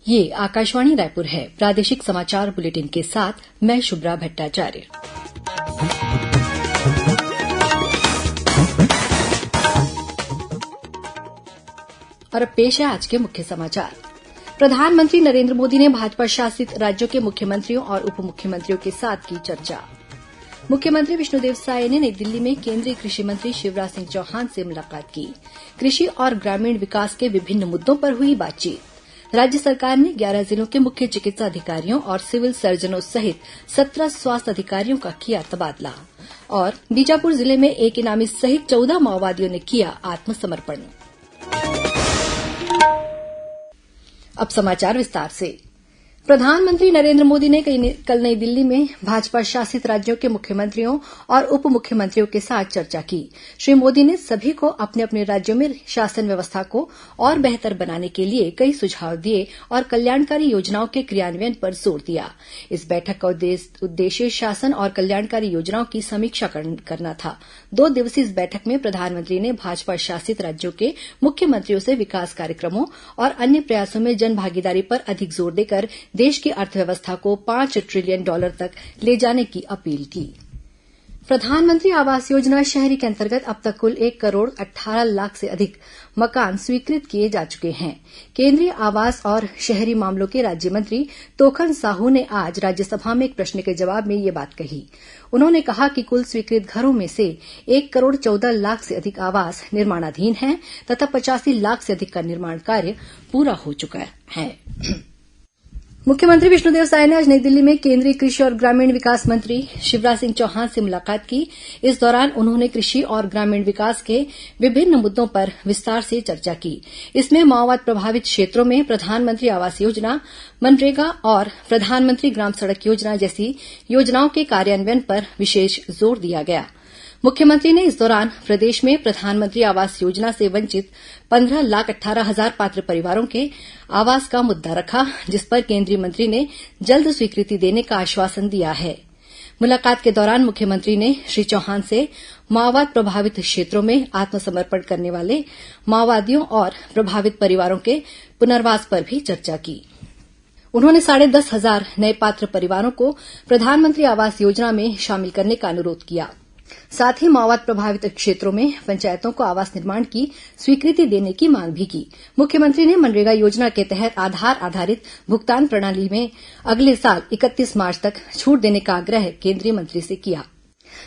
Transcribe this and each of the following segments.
ये आकाशवाणी रायपुर है। प्रादेशिक समाचार बुलेटिन के साथ मैं शुभ्रा भट्टाचार्य। और अब पेश है आज के मुख्य समाचार। प्रधानमंत्री नरेंद्र मोदी ने भाजपा शासित राज्यों के मुख्यमंत्रियों और उप मुख्यमंत्रियों के साथ की चर्चा। मुख्यमंत्री विष्णुदेव साय ने नई दिल्ली में केंद्रीय कृषि मंत्री शिवराज सिंह चौहान से मुलाकात की। कृषि और ग्रामीण विकास के विभिन्न मुद्दों पर हुई बातचीत। राज्य सरकार ने 11 जिलों के मुख्य चिकित्सा अधिकारियों और सिविल सर्जनों सहित 17 स्वास्थ्य अधिकारियों का किया तबादला। और बीजापुर जिले में एक इनामी सहित 14 माओवादियों ने किया आत्मसमर्पण। अब समाचार विस्तार से। प्रधानमंत्री नरेंद्र मोदी ने कल नई दिल्ली में भाजपा शासित राज्यों के मुख्यमंत्रियों और उप मुख्यमंत्रियों के साथ चर्चा की। श्री मोदी ने सभी को अपने अपने राज्यों में शासन व्यवस्था को और बेहतर बनाने के लिए कई सुझाव दिए और कल्याणकारी योजनाओं के क्रियान्वयन पर जोर दिया। इस बैठक का उद्देश्य शासन और कल्याणकारी योजनाओं की समीक्षा करना था। 2 दिवसीय इस बैठक में प्रधानमंत्री ने भाजपा शासित राज्यों के मुख्यमंत्रियों से विकास कार्यक्रमों और अन्य प्रयासों में जन भागीदारी पर अधिक जोर देकर देश की अर्थव्यवस्था को $5 ट्रिलियन तक ले जाने की अपील की। प्रधानमंत्री आवास योजना शहरी के अंतर्गत अब तक कुल 1 करोड़ 18 लाख से अधिक मकान स्वीकृत किए जा चुके हैं। केंद्रीय आवास और शहरी मामलों के राज्य मंत्री तोखन साहू ने आज राज्यसभा में एक प्रश्न के जवाब में ये बात कही। उन्होंने कहा कि कुल स्वीकृत घरों में से 1 करोड़ 14 लाख से अधिक आवास निर्माणाधीन हैं तथा 85 लाख से अधिक का निर्माण कार्य पूरा हो चुका है। मुख्यमंत्री विष्णुदेव साय ने आज नई दिल्ली में केंद्रीय कृषि और ग्रामीण विकास मंत्री शिवराज सिंह चौहान से मुलाकात की। इस दौरान उन्होंने कृषि और ग्रामीण विकास के विभिन्न मुद्दों पर विस्तार से चर्चा की। इसमें माओवाद प्रभावित क्षेत्रों में प्रधानमंत्री आवास योजना, मनरेगा और प्रधानमंत्री ग्राम सड़क योजना जैसी योजनाओं के कार्यान्वयन पर विशेष जोर दिया गया। मुख्यमंत्री ने इस दौरान प्रदेश में प्रधानमंत्री आवास योजना से वंचित 15,18,000 पात्र परिवारों के आवास का मुद्दा रखा, जिस पर केंद्रीय मंत्री ने जल्द स्वीकृति देने का आश्वासन दिया है। मुलाकात के दौरान मुख्यमंत्री ने श्री चौहान से माओवाद प्रभावित क्षेत्रों में आत्मसमर्पण करने वाले माओवादियों और प्रभावित परिवारों के पुनर्वास पर भी चर्चा की। उन्होंने 10,500 नए पात्र परिवारों को प्रधानमंत्री आवास योजना में शामिल करने का अनुरोध किया। साथ ही माओवाद प्रभावित क्षेत्रों में पंचायतों को आवास निर्माण की स्वीकृति देने की मांग भी की। मुख्यमंत्री ने मनरेगा योजना के तहत आधार आधारित भुगतान प्रणाली में अगले साल 31 मार्च तक छूट देने का आग्रह केंद्रीय मंत्री से किया।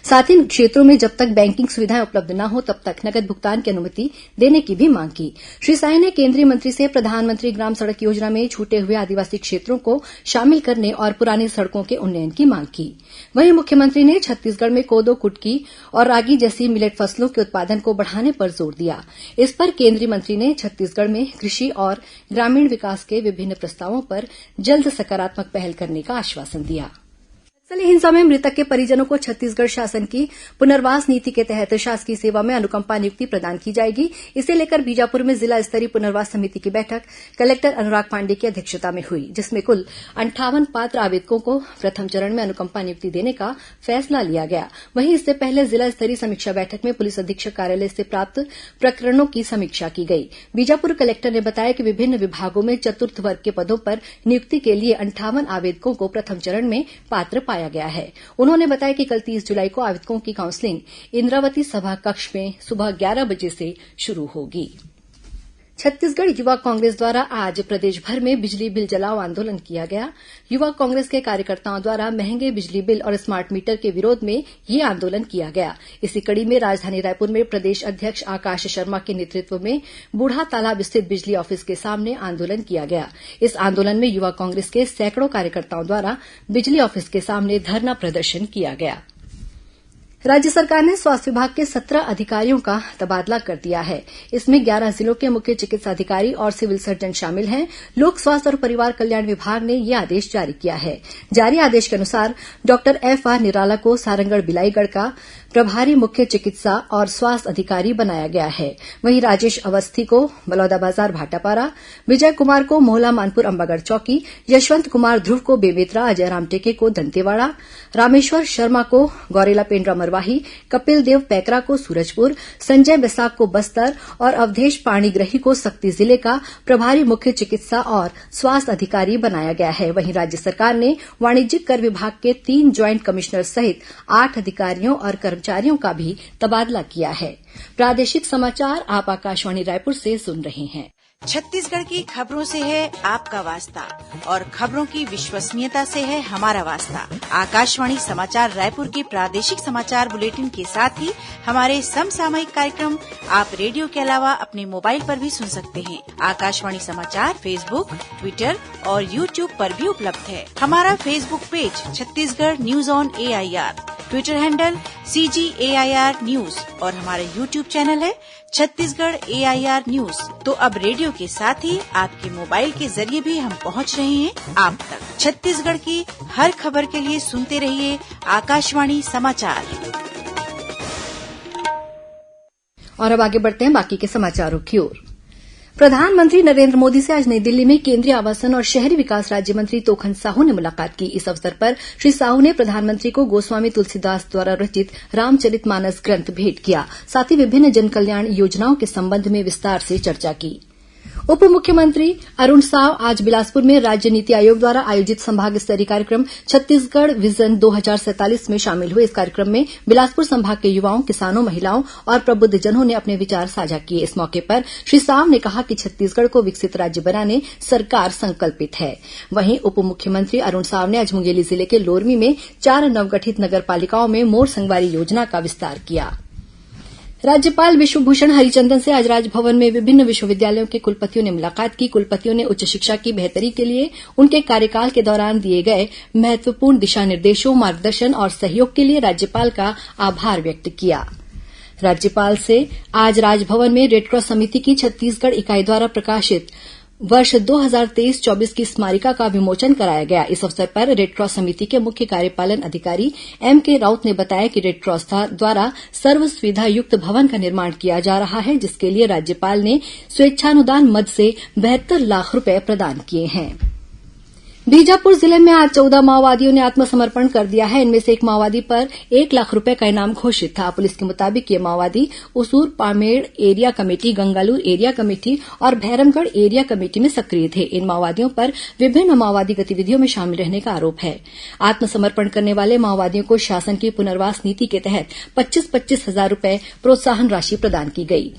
साथ ही इन क्षेत्रों में जब तक बैंकिंग सुविधाएं उपलब्ध न हो तब तक नकद भुगतान की अनुमति देने की भी मांग की। श्री साय ने केंद्रीय मंत्री से प्रधानमंत्री ग्राम सड़क योजना में छूटे हुए आदिवासी क्षेत्रों को शामिल करने और पुरानी सड़कों के उन्नयन की मांग की। वहीं मुख्यमंत्री ने छत्तीसगढ़ में कोदो, कुटकी और रागी जैसी मिलेट फसलों के उत्पादन को बढ़ाने पर जोर दिया। इस पर केंद्रीय मंत्री ने छत्तीसगढ़ में कृषि और ग्रामीण विकास के विभिन्न प्रस्तावों पर जल्द सकारात्मक पहल करने का आश्वासन दिया। नक्सली हिंसा में मृतक के परिजनों को छत्तीसगढ़ शासन की पुनर्वास नीति के तहत शासकीय सेवा में अनुकंपा नियुक्ति प्रदान की जाएगी। इसे लेकर बीजापुर में जिला स्तरीय पुनर्वास समिति की बैठक कलेक्टर अनुराग पांडेय की अध्यक्षता में हुई, जिसमें कुल 58 पात्र आवेदकों को प्रथम चरण में अनुकंपा नियुक्ति देने का फैसला लिया गया। वहीं इससे पहले जिला स्तरीय समीक्षा बैठक में पुलिस अधीक्षक कार्यालय से प्राप्त प्रकरणों की समीक्षा की गई। बीजापुर कलेक्टर ने बताया कि विभिन्न विभागों में चतुर्थ वर्ग के पदों पर नियुक्ति के लिए 58 आवेदकों को प्रथम चरण में पात्र पाया गया है। उन्होंने बताया कि कल 30 जुलाई को आवेदकों की काउंसलिंग इंद्रावती सभा कक्ष में सुबह 11 बजे से शुरू होगी। छत्तीसगढ़ युवा कांग्रेस द्वारा आज प्रदेश भर में बिजली बिल जलाओ आंदोलन किया गया। युवा कांग्रेस के कार्यकर्ताओं द्वारा महंगे बिजली बिल और स्मार्ट मीटर के विरोध में यह आंदोलन किया गया। इसी कड़ी में राजधानी रायपुर में प्रदेश अध्यक्ष आकाश शर्मा के नेतृत्व में बूढ़ा तालाब स्थित बिजली ऑफिस के सामने आंदोलन किया गया। इस आंदोलन में युवा कांग्रेस के सैकड़ों कार्यकर्ताओं द्वारा बिजली ऑफिस के सामने धरना प्रदर्शन किया गया। राज्य सरकार ने स्वास्थ्य विभाग के 17 अधिकारियों का तबादला कर दिया है। इसमें 11 जिलों के मुख्य चिकित्सा अधिकारी और सिविल सर्जन शामिल हैं। लोक स्वास्थ्य और परिवार कल्याण विभाग ने यह आदेश जारी किया है। जारी आदेश के अनुसार डॉक्टर FR निराला को सारंगढ़ बिलाईगढ़ का, प्रभारी मुख्य चिकित्सा और स्वास्थ्य अधिकारी बनाया गया है। वहीं राजेश अवस्थी को बलौदाबाजार भाटापारा, विजय कुमार को मोहला मानपुर अंबागढ़ चौकी, यशवंत कुमार ध्रुव को बेमेतरा, अजय राम टेके को दंतेवाड़ा, रामेश्वर शर्मा को गौरेला पेंड्रा मरवाही, कपिल देव पैकरा को सूरजपुर, संजय बैसाख को बस्तर और अवधेश पाणिग्रही को सक्ती जिले का प्रभारी मुख्य चिकित्सा और स्वास्थ्य अधिकारी बनाया गया है। वहीं राज्य सरकार ने वाणिज्यिक कर विभाग के 3 ज्वाइंट कमिश्नर सहित 8 अधिकारियों और कर्मचारियों का भी तबादला किया है। प्रादेशिक समाचार आप आकाशवाणी रायपुर से सुन रहे हैं। छत्तीसगढ़ की खबरों से है आपका वास्ता और खबरों की विश्वसनीयता से है हमारा वास्ता। आकाशवाणी समाचार रायपुर के प्रादेशिक समाचार बुलेटिन के साथ ही हमारे समसामयिक कार्यक्रम आप रेडियो के अलावा अपने मोबाइल पर भी सुन सकते हैं। आकाशवाणी समाचार फेसबुक, ट्विटर और यूट्यूब पर भी उपलब्ध है। हमारा Facebook page Chhattisgarh news on AIR, Twitter handle CGAIR news और हमारा यूट्यूब चैनल है छत्तीसगढ़ AIR न्यूज। तो अब रेडियो के साथ ही आपके मोबाइल के जरिए भी हम पहुंच रहे हैं आप तक। छत्तीसगढ़ की हर खबर के लिए सुनते रहिए आकाशवाणी समाचार। और अब आगे बढ़ते हैं बाकी के समाचारों की ओर। प्रधानमंत्री नरेंद्र मोदी से आज नई दिल्ली में केंद्रीय आवासन और शहरी विकास राज्य मंत्री तोखन साहू ने मुलाकात की। इस अवसर पर श्री साहू ने प्रधानमंत्री को गोस्वामी तुलसीदास द्वारा रचित रामचरितमानस ग्रंथ भेंट किया। साथ ही विभिन्न जनकल्याण योजनाओं के संबंध में विस्तार से चर्चा की। उप मुख्यमंत्री अरुण साव आज बिलासपुर में राज्य नीति आयोग द्वारा आयोजित संभाग स्तरीय कार्यक्रम छत्तीसगढ़ विजन 2047 में शामिल हुए। इस कार्यक्रम में बिलासपुर संभाग के युवाओं, किसानों, महिलाओं और प्रबुद्धजनों ने अपने विचार साझा किए। इस मौके पर श्री साव ने कहा कि छत्तीसगढ़ को विकसित राज्य बनाने सरकार संकल्पित है। वहीं उप मुख्यमंत्री अरुण साव ने आज मुंगेली जिले के लोरमी में 4 नवगठित नगर पालिकाओं में मोर संगवारी योजना का विस्तार किया। राज्यपाल विश्वभूषण हरिचंदन से आज राजभवन में विभिन्न विश्वविद्यालयों के कुलपतियों ने मुलाकात की। कुलपतियों ने उच्च शिक्षा की बेहतरी के लिए उनके कार्यकाल के दौरान दिए गए महत्वपूर्ण दिशा निर्देशों, मार्गदर्शन और सहयोग के लिए राज्यपाल का आभार व्यक्त किया। राज्यपाल से आज राजभवन में रेडक्रॉस समिति की छत्तीसगढ़ इकाई द्वारा प्रकाशित वर्ष 2023-24 की स्मारिका का विमोचन कराया गया। इस अवसर पर रेडक्रॉस समिति के मुख्य कार्यपालन अधिकारी M.K. राउत ने बताया कि रेडक्रॉस द्वारा सर्व सुविधा युक्त भवन का निर्माण किया जा रहा है, जिसके लिए राज्यपाल ने स्वेच्छानुदान मद से 72 लाख रुपए प्रदान किए हैं। बीजापुर जिले में आज 14 माओवादियों ने आत्मसमर्पण कर दिया है। इनमें से एक माओवादी पर 1 लाख रुपए का इनाम घोषित था। पुलिस के मुताबिक ये माओवादी Usur Pamed area committee, Gangalur area committee और भैरमगढ़ एरिया कमेटी में सक्रिय थे। इन माओवादियों पर विभिन्न माओवादी गतिविधियों में शामिल रहने का आरोप है। आत्मसमर्पण करने वाले माओवादियों को शासन की पुनर्वास नीति के तहत 25-25 हजार रुपए प्रोत्साहन राशि प्रदान की गई।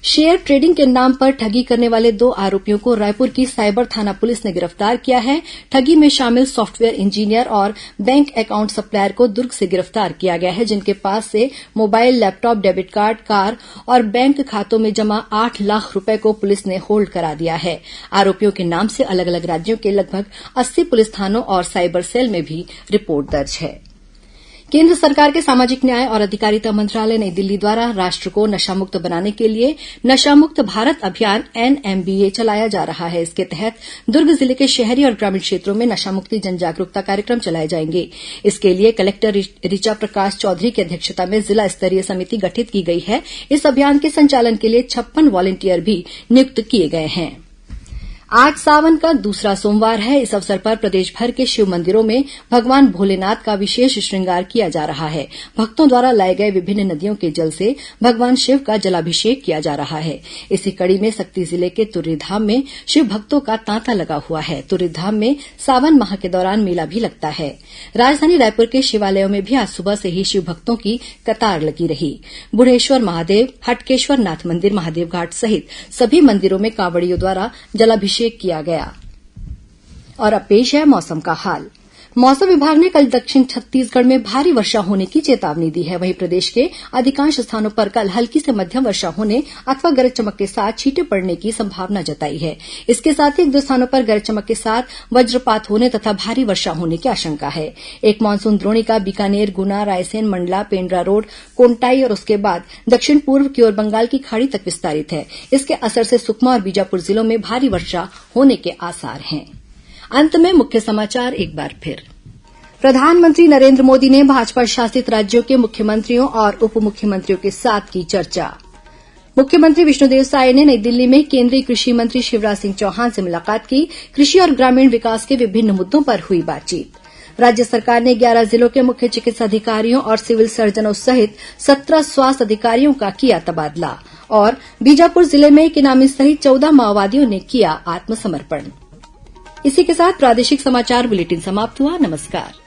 शेयर ट्रेडिंग के नाम पर ठगी करने वाले 2 आरोपियों को रायपुर की साइबर थाना पुलिस ने गिरफ्तार किया है। ठगी में शामिल सॉफ्टवेयर इंजीनियर और बैंक अकाउंट सप्लायर को दुर्ग से गिरफ्तार किया गया है, जिनके पास से mobile, laptop, debit card, car और बैंक खातों में जमा 8 लाख रुपए को पुलिस ने होल्ड करा दिया है। आरोपियों के नाम से अलग अलग राज्यों के लगभग 80 पुलिस थानों और साइबर सेल में भी रिपोर्ट दर्ज है। केंद्र सरकार के सामाजिक न्याय और अधिकारिता मंत्रालय नई दिल्ली द्वारा राष्ट्र को नशामुक्त बनाने के लिए नशामुक्त भारत अभियान NMBA चलाया जा रहा है। इसके तहत दुर्ग जिले के शहरी और ग्रामीण क्षेत्रों में नशामुक्ति जन जागरूकता कार्यक्रम चलाए जाएंगे। इसके लिए कलेक्टर ऋचा प्रकाश चौधरी की अध्यक्षता में जिला स्तरीय समिति गठित की गई है। इस अभियान के संचालन के लिए 56 वॉलंटियर भी नियुक्त किए गए हैं। आज सावन का दूसरा सोमवार है। इस अवसर पर प्रदेश भर के शिव मंदिरों में भगवान भोलेनाथ का विशेष श्रृंगार किया जा रहा है। भक्तों द्वारा लाए गए विभिन्न नदियों के जल से भगवान शिव का जलाभिषेक किया जा रहा है। इसी कड़ी में सक्ती जिले के तुर्रीधाम में शिव भक्तों का तांता लगा हुआ है। तुर्रीधाम में सावन माह के दौरान मेला भी लगता है। राजधानी रायपुर के शिवालयों में भी आज सुबह से ही शिव भक्तों की कतार लगी रही। बुढ़ेश्वर महादेव, हटकेश्वर नाथ मंदिर, महादेव घाट सहित सभी मंदिरों में कांवड़ियों द्वारा जलाभिषेक किया गया। और अब पेश है मौसम का हाल। मौसम विभाग ने कल दक्षिण छत्तीसगढ़ में भारी वर्षा होने की चेतावनी दी है। वहीं प्रदेश के अधिकांश स्थानों पर कल हल्की से मध्यम वर्षा होने अथवा गरज चमक के साथ छींटे पड़ने की संभावना जताई है। इसके साथ ही 1-2 स्थानों पर गरज चमक के साथ वज्रपात होने तथा भारी वर्षा होने की आशंका है। एक मानसून द्रोणिका बीकानेर, गुना, रायसेन, मंडला, पेंड्रा रोड, कोंटाई और उसके बाद दक्षिण पूर्व की ओर बंगाल की खाड़ी तक विस्तारित है। इसके असर से सुकमा और बीजापुर जिलों में भारी वर्षा होने के आसार हैं। अंत में मुख्य समाचार एक बार फिर। प्रधानमंत्री नरेंद्र मोदी ने भाजपा शासित राज्यों के मुख्यमंत्रियों और उप मुख्यमंत्रियों के साथ की चर्चा। मुख्यमंत्री विष्णुदेव साय ने नई दिल्ली में केंद्रीय कृषि मंत्री शिवराज सिंह चौहान से मुलाकात की। कृषि और ग्रामीण विकास के विभिन्न मुद्दों पर हुई बातचीत। राज्य सरकार ने 11 जिलों के मुख्य चिकित्सा अधिकारियों और सिविल सर्जनों सहित 17 स्वास्थ्य अधिकारियों का किया तबादला और बीजापुर जिले में एक इनामी सहित 14 माओवादियों ने किया आत्मसमर्पण। इसी के साथ प्रादेशिक समाचार बुलेटिन समाप्त हुआ। नमस्कार।